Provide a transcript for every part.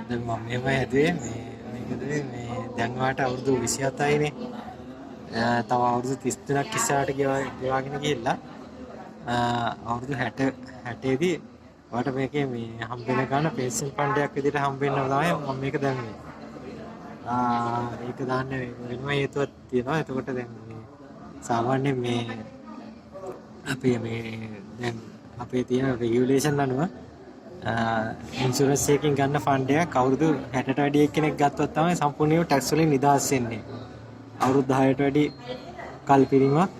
දැන් මම මෙහෙම හැදුවේ මේ දැන් වාට අවුරුදු 27යිනේ. තව අවුරුදු 33ක් ඉස්සරහට ගෙවාගෙන ගිහිල්ලා අවුරුදු 60 දී වාට මේකේ මේ හම්බෙන ගාන පෙන්ෂන් ෆන්ඩයක් විදිහට හම්බෙන්න තමයි මම මේක දැම්මේ. ඒක දාන්න වෙනම හේතුවක් තියෙනවා. එතකොට දැන් මේ සාමාන්‍යයෙන් මේ අපේ මේ දැන් අපේ තියෙන රෙගියුලේෂන් අනුව ඉන්ෂුරන්ස් එකකින් ගන්න ෆන්ඩ් එකක් අවුරුදු 60ට වැඩි කෙනෙක් ගත්තොත් තමයි සම්පූර්ණයෙන්ම ටැක්ස් වලින් නිදහස් වෙන්නේ. අවුරුදු 10ට වැඩි කල්පිරීමක්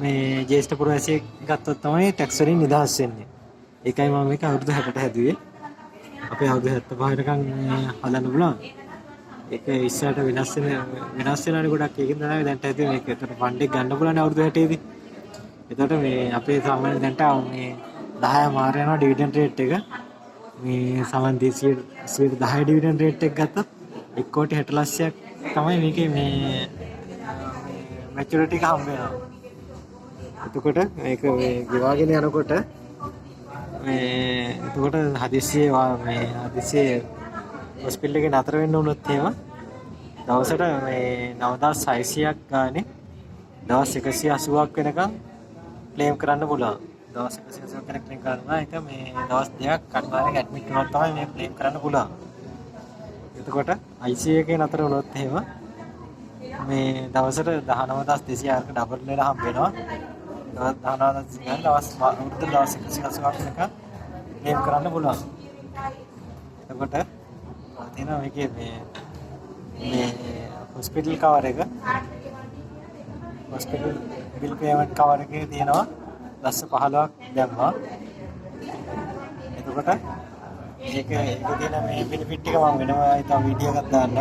මේ ජ්‍යෙෂ්ඨ පුරවැසියෙක් ගත්තොත් තමයි ටැක්ස් වලින් නිදහස් වෙන්නේ. ඒකයි මම මේක අවුරුදු 60ට හැදුවේ. අපේ අවුරුදු 75කම් හදන්න පුළුවන්. ඒක ඉස්සරහට වෙනස් වෙනානේ ගොඩක්. ඒකෙන් තමයි දැන් හැදුවේ මේක. ඒකට ෆන්ඩ් එක ගන්න පුළුවන් අවුරුදු 60 දී. එතකොට මේ අපේ සාමාන්‍ය දැන්ට මේ 10 මාර යනවා ඩිවිඩන්ඩ් රේට් එක. මේ සමන් 10 ඩිවිඩන්ඩ් රේට් එක ගත්තොත් 1,60,00,000ක් තමයි මේකේ මේ මැචුරිටි එක හම්බ වෙනවා. එතකොට මේක මේ ගෙවාගෙන යනකොට එතකොට හදිස්සියේ හොස්පිටල් එකේ නතර වෙන්න වුණොත් එහෙම දවසට මේ 9,600ක් ගානේ දවස් 180ක් වෙනකම් ක්ලේම් කරන්න පුළුවන්. දවස් 180ක් වෙනකම් ක්ලේම් කරනවා. ඒක මේ දවස් 2ක් අනිවාර්යෙන් ඇඩ්මිට් වුණොත් තමයි මේ ක්ලේම් කරන්න පුළුවන්. එතකොට ICU එකේ නතර වුණොත් එහෙම මේ දවසට 19,200ක ඩබල් වෙලා හම්බ වෙනවා. දවස් 19,200 දවස් 180ක් වෙනකම් ක්ලේම් කරන්න පුළුවන්. එතකොට තියෙනවා මේකේ මේ හොස්පිටල් කවර් එක හොස්පිටල් බිල් පේමන්ට් කවර් එකේ තියෙනවා $15ක් දැම්මා. එතකොට ඒක තියෙන මේ බෙනිෆිට් එක මම වෙනවා තව වීඩියෝ එකක් දාන්නම්.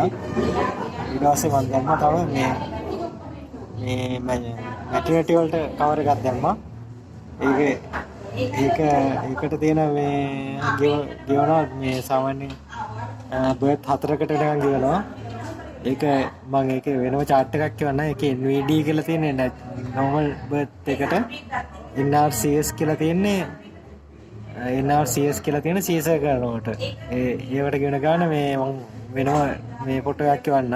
ඊට පස්සේ මම දැම්මා තව මේ මැටර්නිටි වලට කවර් එකක් දැම්මා. ඒකට තියෙන මේ ගෙවනවා මේ සාමාන්‍යයෙන් බර්ත් 4කට නිකන් ගෙවනවා. ඒක මම ඒක වෙනම chart එකක් කියවන්න. ඒකේ NVD කියලා තියෙන්නේ normal birth එකට NRCS කියලා තියෙන්නේ NRCS කියලා තියෙන CSR කරනකොට ඒවට ගෙවන ගාන මේ මම වෙනම මේ ෆොටෝ එකක් කියවන්න.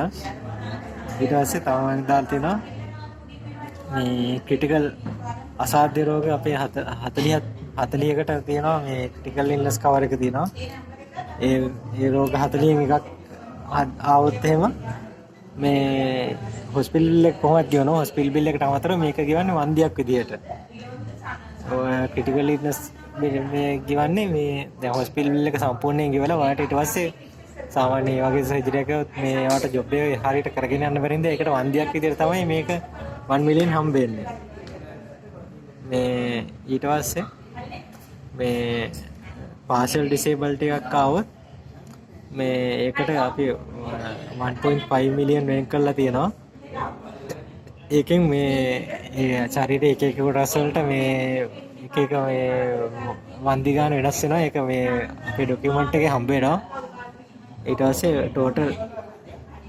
ඊට පස්සේ තව මම දාලා තියෙනවා මේ ක්‍රිටිකල් අසාධ්‍ය රෝග අපේ 40කට තියෙනවා මේ ක්‍රිටිකල් ඉල්නස් කවර් එක තියෙනවා. ඒ රෝග 40න් එකක් ආවොත් එහෙම මේ හොස්පිටල් එක කොහොමද ගෙවනවා? හොස්පිටල් බිල් එකට අමතරව මේක ගෙවන්නේ වන්දියක් විදියට. ඔය ක්‍රිටිකල් ඉල්නස් මේ ගෙවන්නේ මේ දැන් හොස්පිටල් බිල් එක සම්පූර්ණයෙන් ගෙවලා ඔයාලට ඊට පස්සේ සාමාන්‍ය මේ වගේ සර්ජරි එකක් මේ ඔයාලට ජොබ් එක හරියට කරගෙන යන්න බැරි ඉඳලා ඒකට වන්දියක් විදියට තමයි මේක 1 මිලියන් හම්බෙන්නේ. මේ ඊට පස්සේ මේ partial disabled එකක් ආවොත් මේ ඒකට අපි 1.5 මිලියන් වෙන් කරලා තියෙනවා. ඒකෙන් මේ ශරීරයේ එක එක කොටස් වලට මේ එක එක මේ වන්දි ගන්න වෙනස් වෙනවා. ඒක මේ අපේ ડોකියුමන්ට් එකේ හම්බ වෙනවා. ඊට පස්සේ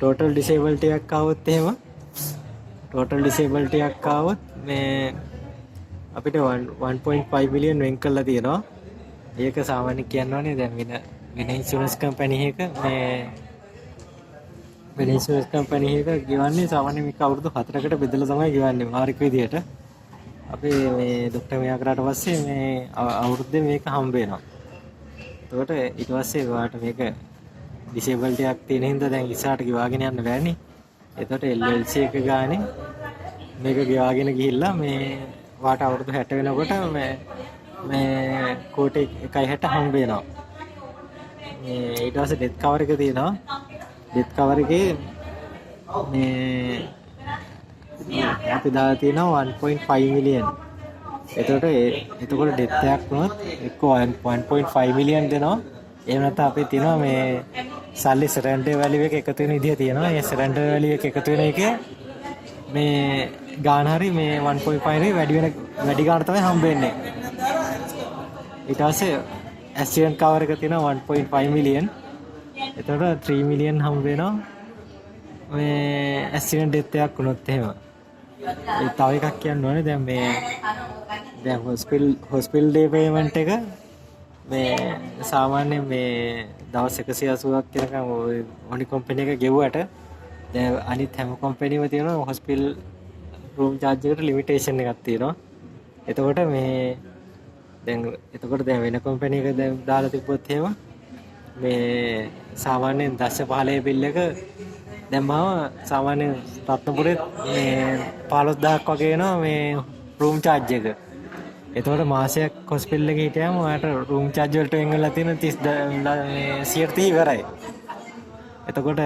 total disability එකක් ආවොත් එහෙම total disability එකක් ආවොත් මේ අපිට 1.5 මිලියන් වෙන් කරලා තියෙනවා. ඒක සාමාන්‍ය කියනවානේ දැන් වෙන ඉන්ෂුරන්ස් කම්පැනි එක වෙන ඉන්ෂුරන්ස් කම්පැනි එක ගෙවන්නේ සාමාන්‍ය මේක අවුරුදු 4කට බෙදලා තමයි ගෙවන්නේ මාරික විදියට. අපි මේ ડોක්ටර් මෙයා කරාට පස්සේ මේ අවුරුද්දේ මේක හම්බ වෙනවා. එතකොට ඊට පස්සේ ඔයාලට මේක ඩිසේබල්ටි එකක් තියෙන හින්දා දැන් ඉස්සරහට ගෙවාගෙන යන්න බෑනේ. එතකොට LLC එක ගානේ මේක ගෙවාගෙන ගිහිල්ලා මේ වාට අවුරුදු 60 වෙනකොට මේ කෝටි 1.60 හම්බ වෙනවා. ඊට පස්සේ ඩෙත් කවර් එක තියෙනවා. ඩෙත් කවර් එකේ මේ අපි දාලා තියෙනවා 1.5 මිලියන්. එතකොට ඩෙත් එකක් වුණොත් එක්ක 1.5 මිලියන් දෙනවා. එහෙම නැත්නම් අපේ තියෙනවා මේ සල්ලි සරෙන්ඩර් වැලියු එක එකතු වෙන විදිහ තියෙනවා. ඒ සරෙන්ඩර් වැලියු එක එකතු වෙන එකේ මේ ගාන හරි මේ 1.5 නේ වැඩි ගාන තමයි හම්බ වෙන්නේ. ඊට පස්සේ ඇක්සිඩන්ට් කවර් එක තියෙනවා 1.5 මිලියන්. එතකොට 3 මිලියන් හම්බ වෙනවා මේ ඇක්සිඩන්ට් ඩෙත් එකක් වුණොත් එහෙම. ඒ තව එකක් කියන්න ඕනේ දැන් හොස්පිටල් ඩේ පේමන්ට් එක මේ සාමාන්‍ය මේ දවස් 180ක් කියනකම් ඔනි කම්පැනි එක ගෙවුවට දැන් අනිත් හැම කම්පැනිම තියෙනවා හොස්පිටල් රූම් charge එකට ලිමිටේෂන් එකක් තියෙනවා. එතකොට මේ දැන් වෙන කම්පැනි එක දැන් දාලා තිබ්බොත් එහෙම මේ සාමාන්‍යයෙන් 15 බිල් එක දැන් මම සාමාන්‍ය රත්නපුරේ මේ 15000ක් වගේ එනවා මේ රූම් charge එක. එතකොට මාසයක් හොස්පිටල් එකේ හිටියාම ඔයාලට රූම් charge වලට වෙන් වෙලා තියෙන 130 ඉවරයි. එතකොට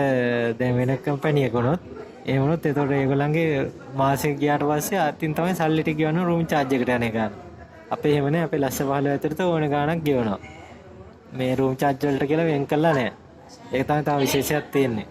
දැන් වෙන කම්පැනි එක වුණොත් ඒ වුණොත් එතකොට ඒගොල්ලන්ගේ මාසෙක ගියාට පස්සේ අතින් තමයි සල්ලි ටික ගෙවන්න රූම් charge එකට යන එක. අපේ එහෙම නෑ අපේ ලක්ෂ 15 ඇතුළත ඕන ගාණක් ගෙවනවා. මේ රූම් charge වලට කියලා වෙන් කළා නෑ. ඒක තමයි විශේෂයක් තියෙන්නේ.